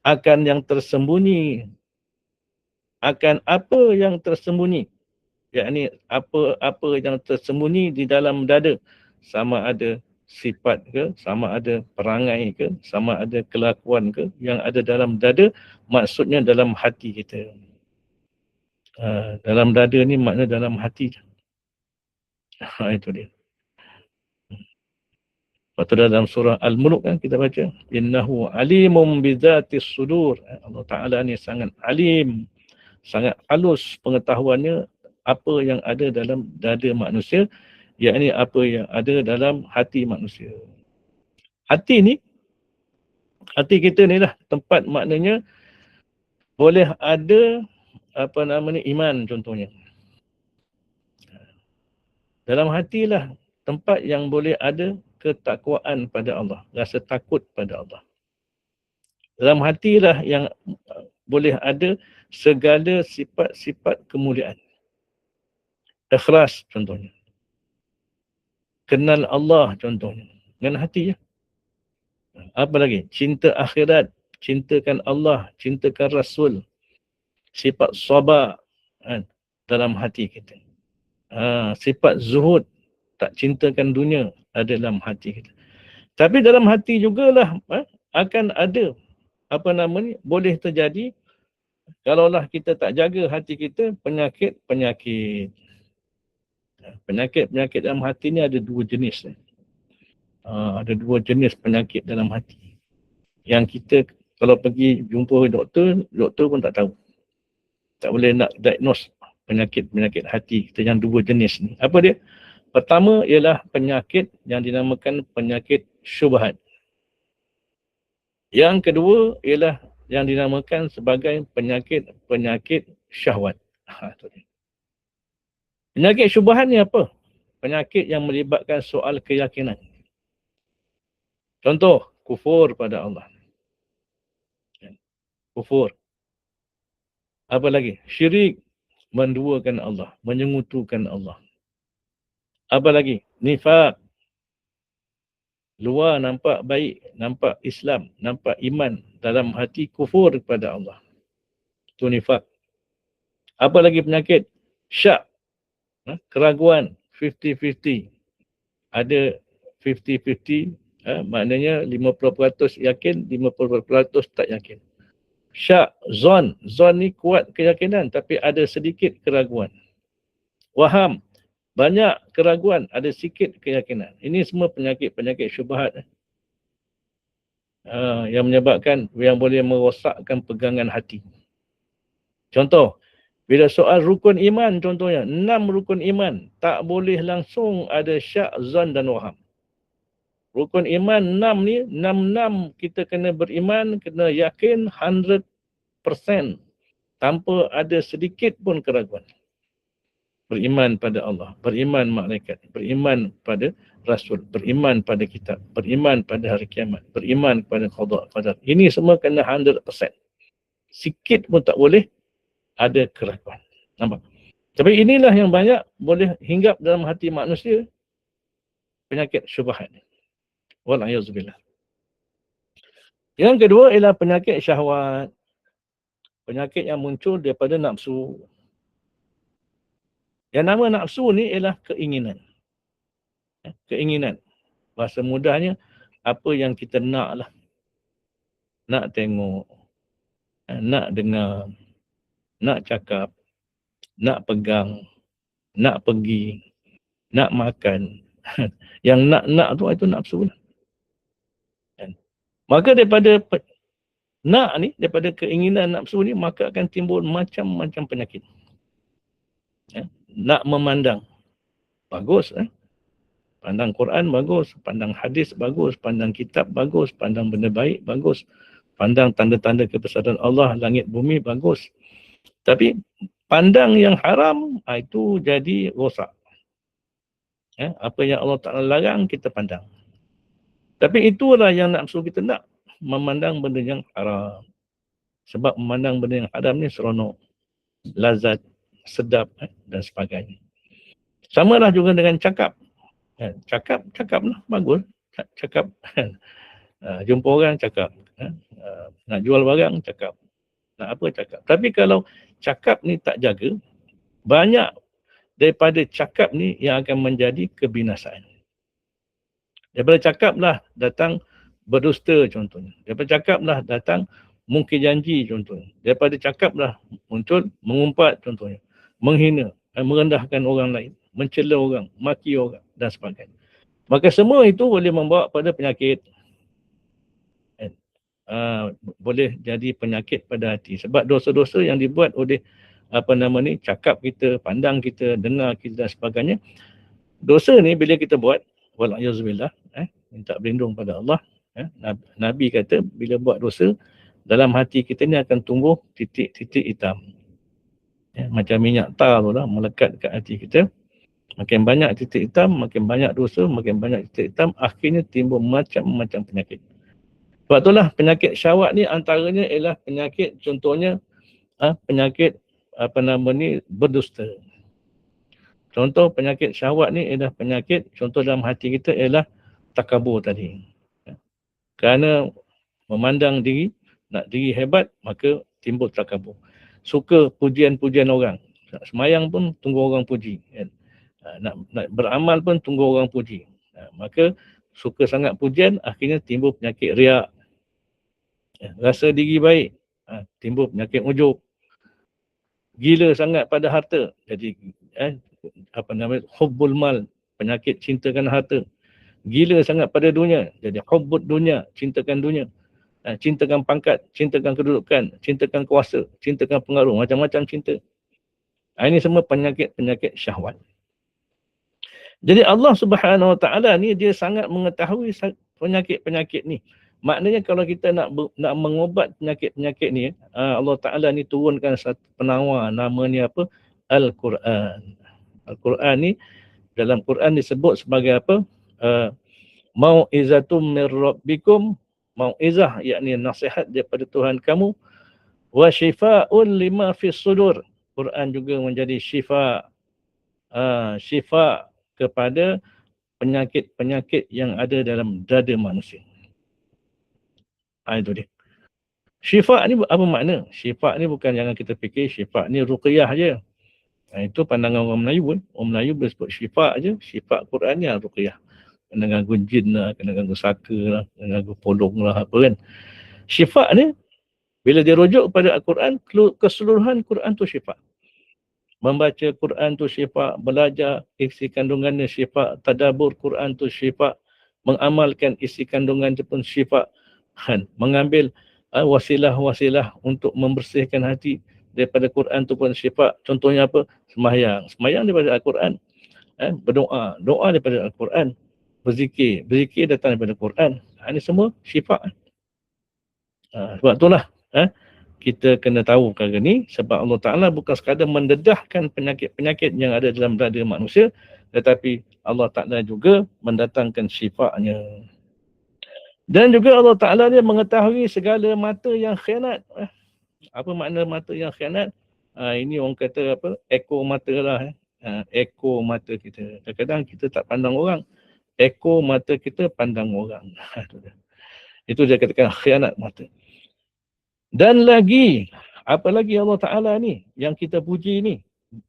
akan yang tersembunyi, akan apa yang tersembunyi, yakni apa-apa yang tersembunyi di dalam dada, sama ada sifat ke, sama ada perangai ke, sama ada kelakuan ke yang ada dalam dada, maksudnya dalam hati kita. Dalam dada ni makna dalam hati. Itu dia. Waktu dalam surah Al-Mulk kan kita baca, innahu alimum bizatis sudur. Allah Ta'ala ni sangat alim, sangat halus pengetahuannya apa yang ada dalam dada manusia, yakni apa yang ada dalam hati manusia. Hati ni, hati kita ni lah tempat maknanya boleh ada iman contohnya. Dalam hatilah tempat yang boleh ada ketakwaan pada Allah, rasa takut pada Allah. Dalam hatilah yang boleh ada segala sifat-sifat kemuliaan. Ikhlas contohnya. Kenal Allah contohnya. Dengan hati je. Apa lagi? Cinta akhirat. Cintakan Allah. Cintakan Rasul. Sifat sabar dalam hati kita. Sifat zuhud. Tak cintakan dunia ada dalam hati kita. Tapi dalam hati jugalah akan ada boleh terjadi kalaulah kita tak jaga hati kita, penyakit-penyakit. Penyakit-penyakit dalam hati ni ada dua jenis. Ada dua jenis penyakit dalam hati. Yang kita kalau pergi jumpa doktor, doktor pun tak tahu. Tak boleh nak diagnose penyakit-penyakit hati kita yang dua jenis ni. Apa dia? Pertama ialah penyakit yang dinamakan penyakit syubhat. Yang kedua ialah yang dinamakan sebagai penyakit syahwat. Penyakit syubhat ni apa? Penyakit yang melibatkan soal keyakinan. Contoh, kufur pada Allah. Kufur. Apa lagi? Syirik, menduakan Allah, menyengutukan Allah. Apa lagi? Nifaq. Luar nampak baik, nampak Islam, nampak iman, dalam hati kufur kepada Allah. Itu nifaq. Apa lagi penyakit? Syak. Keraguan, 50-50. Ada 50-50, maknanya 50% yakin, 50% tak yakin. Syak, zon. Zon ni kuat keyakinan tapi ada sedikit keraguan. Waham. Banyak keraguan, ada sikit keyakinan. Ini semua penyakit-penyakit syubhat yang menyebabkan, yang boleh merosakkan pegangan hati. Contoh, bila soal rukun iman contohnya, 6 rukun iman, tak boleh langsung ada syak, zon dan waham. Rukun iman 6 ni, 6 kita kena beriman, kena yakin 100%. Tanpa ada sedikit pun keraguan. Beriman pada Allah, beriman malaikat, beriman pada Rasul, beriman pada kitab, beriman pada hari kiamat, beriman pada qada qadar. Ini semua kena 100%. Sikit pun tak boleh ada keraguan. Nampak? Tapi inilah yang banyak boleh hinggap dalam hati manusia, penyakit syubhat. Wal'ayazubillah. Yang kedua ialah penyakit syahwat. Penyakit yang muncul daripada nafsu. Yang nama nafsu ni ialah keinginan. Keinginan. Bahasa mudahnya, apa yang kita nak lah. Nak tengok, nak dengar, nak cakap, nak pegang, nak pergi, nak makan. Yang nak tu itu nafsu lah. Maka daripada nak ni, daripada keinginan nafsu ni, maka akan timbul macam-macam penyakit. Nak memandang, bagus. Pandang Quran bagus, pandang hadis bagus, pandang kitab bagus, pandang benda baik bagus, pandang tanda-tanda kebesaran Allah, langit bumi bagus. Tapi pandang yang haram, itu jadi rosak. Apa yang Allah Ta'ala larang, kita pandang. Tapi itulah yang nafsu kita nak, memandang benda yang haram. Sebab memandang benda yang haram ni seronok, lazat, sedap dan sebagainya. Samalah juga dengan cakap. Cakap lah, bagus. Cakap. Jumpa orang, cakap. Nak jual barang, cakap. Nak apa, cakap. Tapi kalau cakap ni tak jaga, banyak daripada cakap ni yang akan menjadi kebinasaan. Daripada cakap lah datang berdusta contohnya. Daripada cakap lah datang mungkir janji contohnya. Daripada cakap lah muncul mengumpat contohnya. Menghina, merendahkan orang lain, mencela orang, maki orang dan sebagainya. Maka semua itu boleh membawa pada penyakit. Boleh jadi penyakit pada hati. Sebab dosa-dosa yang dibuat oleh cakap kita, pandang kita, dengar kita dan sebagainya. Dosa ni bila kita buat, wal'ayazubillah, minta berlindung pada Allah. Nabi kata bila buat dosa, dalam hati kita ni akan tumbuh titik-titik hitam. Macam minyak tar tu lah, melekat dekat hati kita. Makin banyak titik hitam, makin banyak dosa, makin banyak titik hitam, akhirnya timbul macam-macam penyakit. Sebab itulah penyakit syahwat ni antaranya ialah penyakit, contohnya penyakit berdusta. Contoh penyakit syahwat ni ialah penyakit, contoh dalam hati kita ialah takabur tadi. Kerana memandang diri, nak diri hebat, maka timbul takabur. Suka pujian-pujian orang. Nak semayang pun tunggu orang puji. Nak beramal pun tunggu orang puji. Maka suka sangat pujian, akhirnya timbul penyakit riak. Rasa diri baik, timbul penyakit ujub. Gila sangat pada harta, jadi hubbul mal, penyakit cintakan harta. Gila sangat pada dunia, jadi hubbud dunia, cintakan dunia. Cintakan pangkat, cintakan kedudukan, cintakan kuasa, cintakan pengaruh, macam-macam cinta. Ini semua penyakit-penyakit syahwat. Jadi Allah Subhanahu Wa Taala ni dia sangat mengetahui penyakit-penyakit ni. Maknanya kalau kita nak mengobat penyakit-penyakit ni, Allah Ta'ala ni turunkan satu penawar, namanya apa? Al-Quran. Al-Quran ni, dalam Quran disebut sebagai apa? Mau'izatum mir rabbikum, mau'izah, yakni nasihat daripada Tuhan kamu, wa syifa'un lima fis sudur. Quran juga menjadi syifa, syifa kepada penyakit-penyakit yang ada dalam dada manusia. Itu dia. Syifa ni apa makna? Syifa ni bukan jangan kita fikir syifa ni ruqyah je. Itu pandangan orang Melayu. Orang Melayu boleh sebut syifa je. Syifa Quran ni ruqyah. Kena ganggu jin lah, kena ganggu saka lah, kena ganggu polong lah, apa kan. Syifa ni, bila dia rujuk kepada Al-Quran, keseluruhan Quran tu syifa. Membaca Quran tu syifa, belajar isi kandungannya syifa, tadabbur Quran tu syifa, mengamalkan isi kandungan itu pun syifa. Mengambil wasilah-wasilah untuk membersihkan hati daripada Quran tu pun syifa. Contohnya apa? Sembahyang. Sembahyang daripada Al-Quran. Berdoa. Doa daripada Al-Quran. Berzikir. Berzikir datang daripada Quran. Ini semua syifa. Sebab itulah kita kena tahu perkara ni. Sebab Allah Ta'ala bukan sekadar mendedahkan penyakit-penyakit yang ada dalam dada manusia, tetapi Allah Ta'ala juga mendatangkan syifanya. Dan juga Allah Ta'ala dia mengetahui segala mata yang khianat. Apa makna mata yang khianat? Ini orang kata apa? Ekor mata lah. Ekor mata kita. Kadang-kadang kita tak pandang orang. Ekor mata kita pandang orang. Itu dia katakan khianat mata. Dan lagi, apa lagi Allah Ta'ala ni yang kita puji ni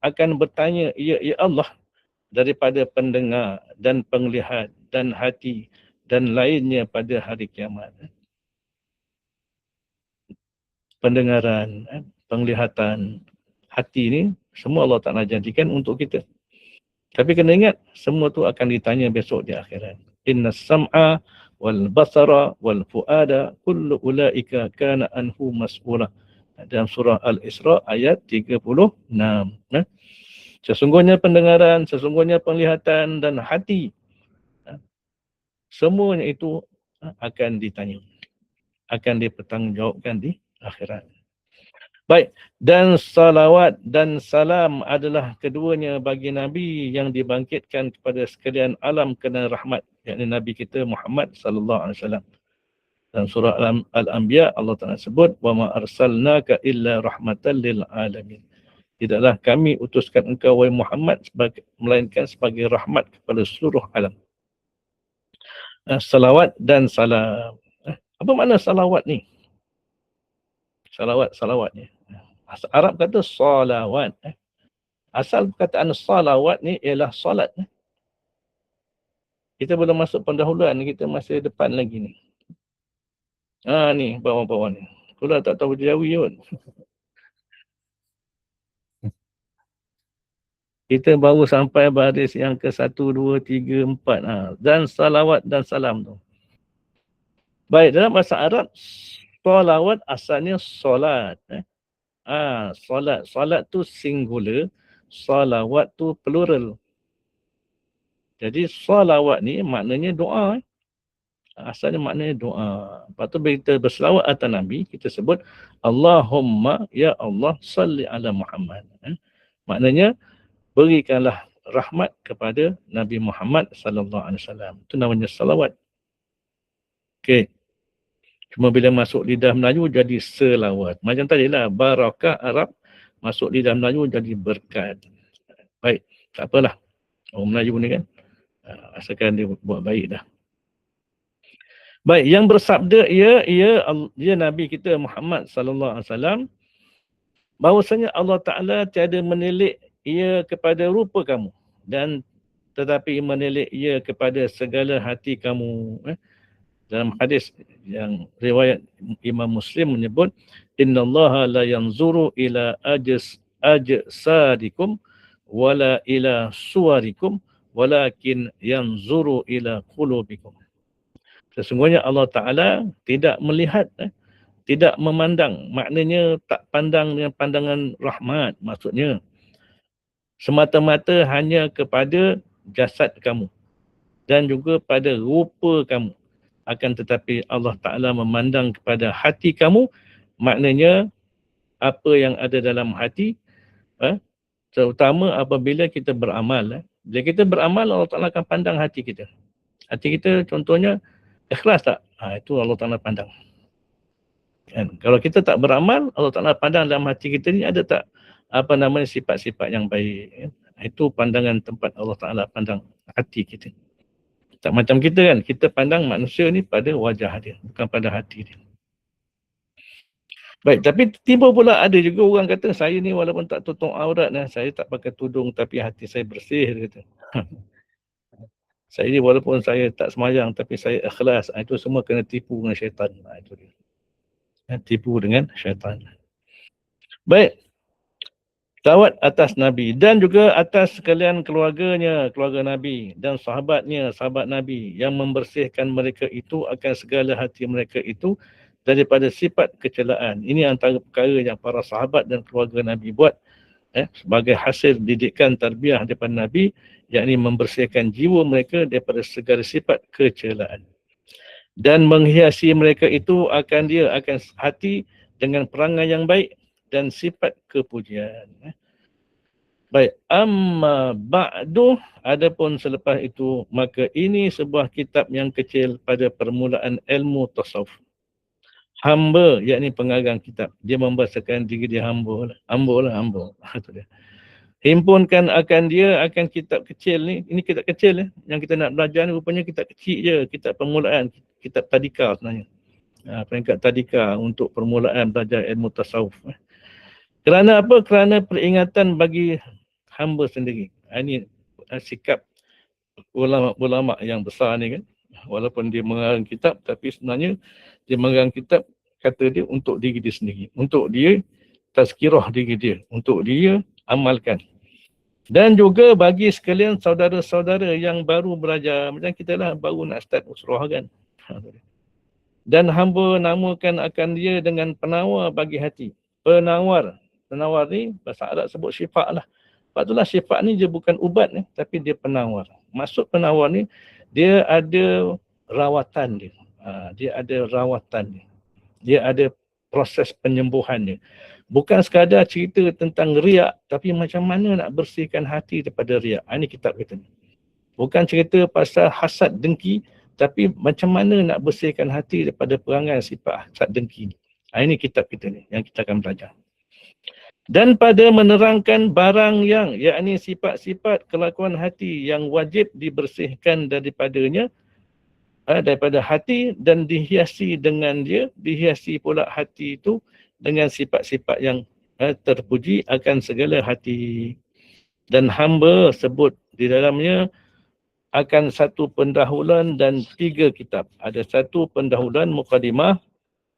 akan bertanya, ya Allah, daripada pendengar dan penglihat dan hati dan lainnya pada hari kiamat. Pendengaran, penglihatan, hati ni semua Allah Ta'ala janjikan untuk kita. Tapi kena ingat, semua tu akan ditanya besok di akhirat. Inna sam'a wal basara wal fu'ada kullu ulaika kana anhu mas'ula. Dalam surah Al-Isra ayat 36. Sesungguhnya pendengaran, sesungguhnya penglihatan dan hati, semuanya itu akan ditanya. Akan dipertanggungjawabkan di akhirat. Baik, dan salawat dan salam adalah keduanya bagi Nabi yang dibangkitkan kepada sekalian alam kena rahmat, yakni Nabi kita Muhammad sallallahu alaihi wasallam. Dalam surah Al-Anbiya Allah Taala sebut wa ma arsalnaka illa rahmatan lil alamin. Tidaklah kami utuskan engkau wahai Muhammad melainkan sebagai rahmat kepada seluruh alam. Salawat dan salam. Apa makna salawat ni? Salawat ni. Arab kata salawat. Asal perkataan salawat ni ialah salat. Kita belum masuk pendahuluan, kita masih depan lagi ni. Ni bawah-bawah ni. Kau tak tahu Jawi pun. Kita baru sampai baris yang ke 1, 2, 3, 4. Dan salawat dan salam tu. Baik, dalam bahasa Arab, salawat asalnya solat. Solat. Solat tu singular, salawat tu plural. Jadi salawat ni maknanya doa. Asalnya maknanya doa. Lepas tu bila kita berselawat atas Nabi, kita sebut Allahumma ya Allah salli ala Muhammad. Maknanya berikanlah rahmat kepada Nabi Muhammad sallallahu alaihi wasallam. Itu namanya salawat. Okey. Cuma bila masuk lidah Melayu jadi selawat. Macam tadilah barakah Arab masuk lidah Melayu jadi berkat. Baik, tak apalah. Orang Melayu ni kan asalkan dia buat baik dah. Baik, yang bersabda ia Nabi kita Muhammad sallallahu alaihi wasallam bahwasanya Allah Taala tiada menilik ia kepada rupa kamu dan tetapi menilik ia kepada segala hati kamu. Dalam hadis yang riwayat Imam Muslim menyebut innallaha la yanzuru ila ajsadikum wala ila suwarikum walakin yanzuru ila qulubikum. Sesungguhnya Allah Ta'ala tidak melihat, tidak memandang. Maknanya tak pandang dengan pandangan rahmat. Maksudnya semata-mata hanya kepada jasad kamu dan juga pada rupa kamu. Akan tetapi Allah Ta'ala memandang kepada hati kamu. Maknanya apa yang ada dalam hati, terutama apabila kita beramal. Bila kita beramal, Allah Ta'ala akan pandang hati kita. Hati kita contohnya ikhlas tak? Itu Allah Ta'ala pandang. Kan? Kalau kita tak beramal, Allah Ta'ala pandang dalam hati kita ni ada tak sifat-sifat yang baik. Kan? Itu pandangan tempat Allah Ta'ala pandang hati kita. Tak macam kita kan, kita pandang manusia ni pada wajah dia, bukan pada hati dia. Baik, tapi tiba pula ada juga orang kata, saya ni walaupun tak tutup aurat, saya tak pakai tudung tapi hati saya bersih, dia kata. Saya ni walaupun saya tak semayang tapi saya ikhlas. Itu semua kena tipu dengan syaitan. Itu dia. Tipu dengan syaitan. Baik. Salawat atas Nabi dan juga atas sekalian keluarganya, keluarga Nabi dan sahabatnya, sahabat Nabi yang membersihkan mereka itu akan segala hati mereka itu daripada sifat kecelaan. Ini antara perkara yang para sahabat dan keluarga Nabi buat sebagai hasil didikan tarbiyah daripada Nabi, yakni membersihkan jiwa mereka daripada segala sifat kecelaan. Dan menghiasi mereka itu akan hati dengan perangai yang baik dan sifat kepujian. Baik, amma ba'du, adapun selepas itu, maka ini sebuah kitab yang kecil pada permulaan ilmu tasawuf. hamba, yakni pengarang kitab. Dia membahasakan diri dia hamba lah. Hamba. Itu dia. Himpunkan akan dia, akan kitab kecil ni. Ini kitab kecil yang kita nak belajar ni rupanya kitab kecil je. Kitab permulaan, kitab tadika sebenarnya. Peringkat tadika untuk permulaan belajar ilmu tasawuf. Kerana apa? Kerana peringatan bagi hamba sendiri. Ini sikap ulama' yang besar ni kan. Walaupun dia mengarang kitab, tapi sebenarnya dia mengarang kitab, kata dia untuk diri dia sendiri. Untuk dia tazkirah diri dia. Untuk dia amalkan. Dan juga bagi sekalian saudara-saudara yang baru belajar. Macam kita lah baru nak start usrah kan. Dan hamba namakan akan dia dengan penawar bagi hati. Penawar. Penawar ni bahasa Arab sebut syifa' lah. Sebab itulah syifa' ni dia bukan ubat ni, tapi dia penawar. Maksud penawar ni, dia ada rawatan dia. Dia ada rawatan dia. Dia ada proses penyembuhannya. Bukan sekadar cerita tentang riak, tapi macam mana nak bersihkan hati daripada riak. Ini kitab kita ni. Bukan cerita pasal hasad dengki, tapi macam mana nak bersihkan hati daripada perangai sifat hasad dengki. Ini kitab kita ni yang kita akan belajar. Dan pada menerangkan barang yang, yakni sifat-sifat kelakuan hati yang wajib dibersihkan daripadanya, daripada hati dan dihiasi dengan dia, dihiasi pula hati itu dengan sifat-sifat yang terpuji akan segala hati. Dan hamba sebut di dalamnya akan satu pendahuluan dan 3 kitab. Ada satu pendahuluan mukadimah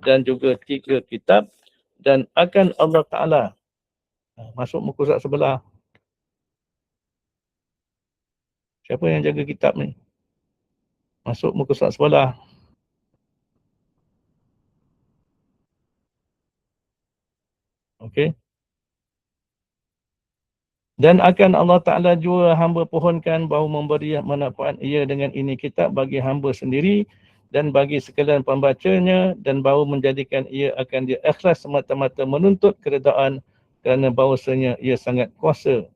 dan juga 3 kitab, dan akan Allah Ta'ala. Masuk muka surat sebelah. Siapa yang jaga kitab ni? Masuk muka surat sebelah. Okey. Dan akan Allah Ta'ala juga hamba pohonkan bahawa memberi manfaat ia dengan ini kitab bagi hamba sendiri dan bagi sekalian pembacanya, dan bahawa menjadikan ia akan dia ikhlas semata-mata menuntut keredaan kerana bahawasanya ia sangat kuasa.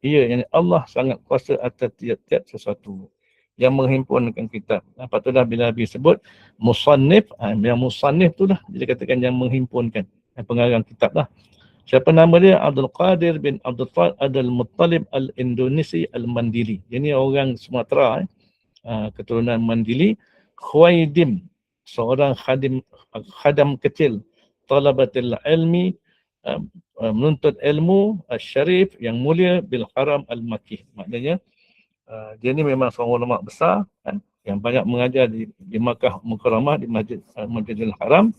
Ia yang Allah sangat kuasa atas tiap-tiap sesuatu yang menghimpunkan kitab. Patutlah bila Nabi sebut musannif, yang musannif tu lah dia katakan yang menghimpunkan, yang pengarang kitab lah. Siapa nama dia? Abdul Qadir bin Abdul Muttalib Al-Indonesi Al-Mandili. Dia ni orang Sumatera, keturunan Mandili. Khuwaidim, seorang khadam kecil. Talabatil ilmi, menuntut ilmu. Syarif, yang mulia. Bil Haram Al-Makih. Maknanya, dia ni memang seorang ulama besar yang banyak mengajar di Makkah Mukarramah, di Masjidil Haram.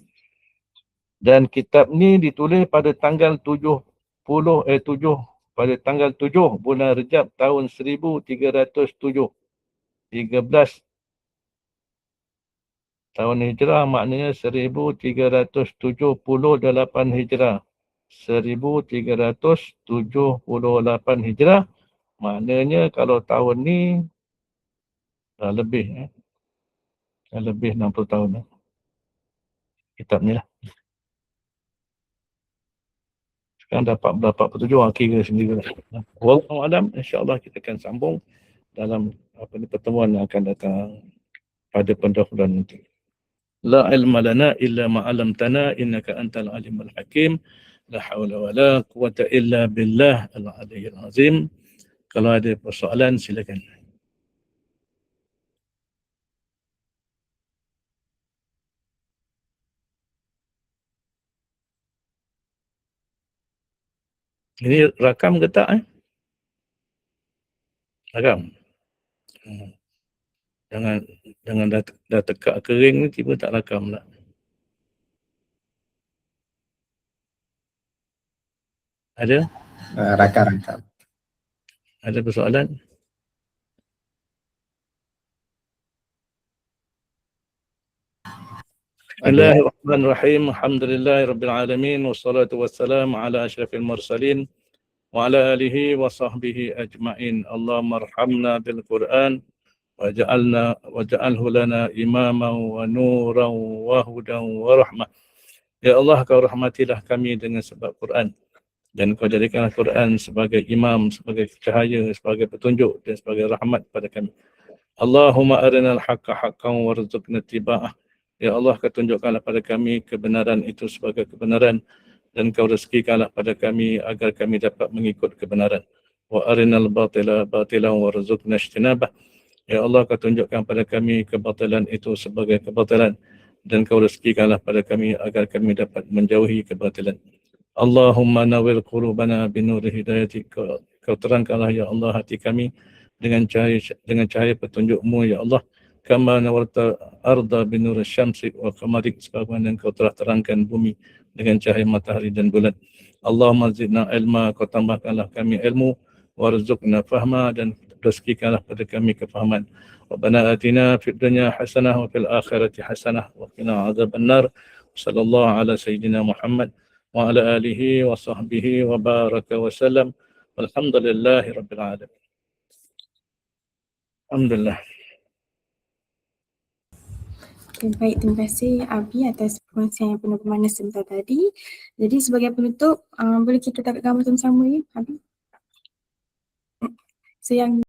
Dan kitab ni ditulis pada tanggal 7 bulan Rejab tahun 1307. 13 tahun Hijrah, maknanya 1378 Hijrah. 1378 Hijrah. Maknanya kalau tahun ni dah lebih 60 tahun kitab ni lah. Sekarang dah 47, kira sendiri lah. Wallahu a'lam, insya-Allah kita akan sambung dalam pertemuan yang akan datang pada pendahuluan nanti. La ilma lana illa ma 'allamtana innaka antal alimul hakim. La haula wala quwata illa billah al-aliyyil azim. Kalau ada persoalan silakan. Ini rakam ke tak? Rakam. Jangan dah tekak kering ni tiba tak rakam lah. Ada? Rakam. Ada persoalan? Bismillahirrahmanirrahim. Alhamdulillahirabbil alamin wassalatu wassalamu ala asyrafil mursalin wa ala alihi wa sahbihi ajmain. Allahumma arhamna bil Quran waj'alhu lana imaman wa nuran wa hudan wa rahmah. Ya Allah, kau rahmatilah kami dengan sebab Quran, dan kau jadikanlah Quran sebagai imam, sebagai cahaya, sebagai petunjuk dan sebagai rahmat pada kami. Allahumma arinal haqqa haqqan warzuqna ittiba'ah. Ya Allah, kau tunjukkanlah pada kami kebenaran itu sebagai kebenaran, dan kau rezekikanlah pada kami agar kami dapat mengikut kebenaran. Wa arinal batila batilan warzuqna ijtinabah. Ya Allah, kau tunjukkan pada kami kebatilan itu sebagai kebatilan, dan kau rezekikanlah pada kami agar kami dapat menjauhi kebatilan. Allahumma nawwir qulubana binuri hidayatik. Kau terangkanlah ya Allah hati kami dengan cahaya petunjuk-Mu ya Allah. Kama nawarta arda binuri syamsi wa qamarik, sebagaimana kau telah terangkan bumi dengan cahaya matahari dan bulan. Allahumma zidna ilma, kau tambahkanlah kami ilmu, warzuqna fahma, dan rezekikanlah pada kami kefahaman. Rabbana atina fid dunya hasanah wa fil akhirati hasanah wa qina adzabannar. Sallallahu ala sayyidina Muhammad wa ala alihi wa sahbihi wa baraka wa sallam. Alhamdulillahi rabbil alamin. Alhamdulillah. Okay, baik, terima kasih Abi atas perkongsian yang penuh bermakna sebentar tadi. Jadi sebagai penutup, boleh kita dapat gambar sama-sama ya, Abi? So yang